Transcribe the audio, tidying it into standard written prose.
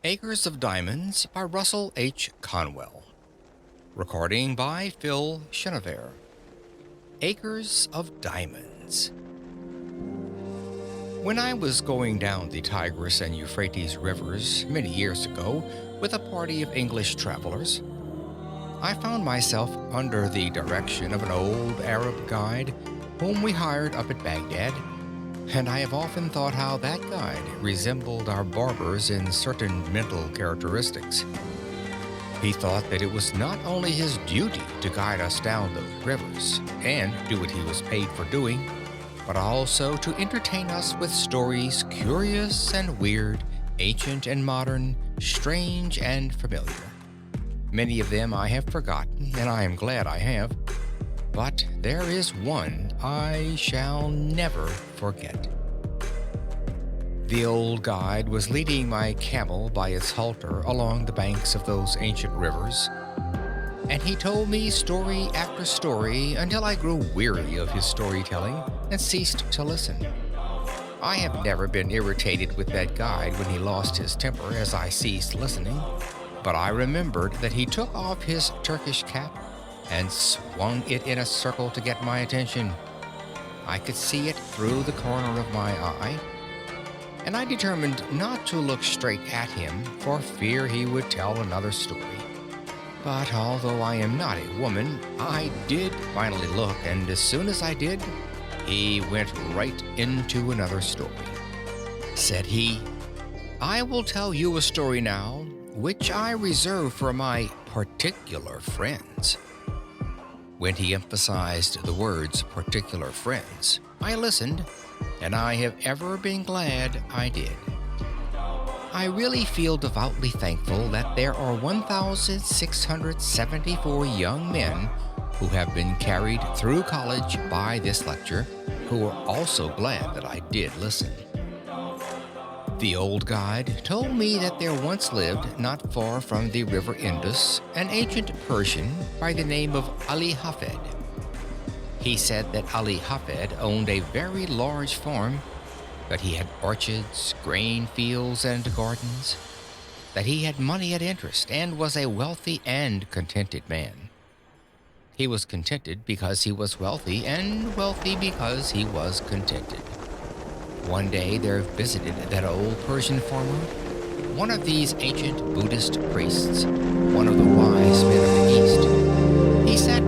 Acres of Diamonds by Russell H. Conwell. Recording by Phil Chenevert. Acres of Diamonds. When I was going down the Tigris and Euphrates rivers many years ago with a party of English travelers, I found myself under the direction of an old Arab guide whom we hired up at Baghdad, and I have often thought how that guide resembled our barbers in certain mental characteristics. He thought that it was not only his duty to guide us down those rivers and do what he was paid for doing, but also to entertain us with stories curious and weird, ancient and modern, strange and familiar. Many of them I have forgotten, and I am glad I have. But there is one I shall never forget. The old guide was leading my camel by its halter along the banks of those ancient rivers, and he told me story after story until I grew weary of his storytelling and ceased to listen. I have never been irritated with that guide when he lost his temper as I ceased listening, but I remembered that he took off his Turkish cap and swung it in a circle to get my attention. I could see it through the corner of my eye, and I determined not to look straight at him for fear he would tell another story. But although I am not a woman, I did finally look, and as soon as I did, he went right into another story. Said he, "I will tell you a story now, which I reserve for my particular friends." When he emphasized the words particular friends, I listened, and I have ever been glad I did. I really feel devoutly thankful that there are 1,674 young men who have been carried through college by this lecture, who are also glad that I did listen. The old guide told me that there once lived, not far from the river Indus, an ancient Persian by the name of Ali Hafed. He said that Ali Hafed owned a very large farm, that he had orchards, grain fields, and gardens, that he had money at interest, and was a wealthy and contented man. He was contented because he was wealthy, and wealthy because he was contented. One day there visited that old Persian farmer one of these ancient Buddhist priests, one of the wise men of the East. He sat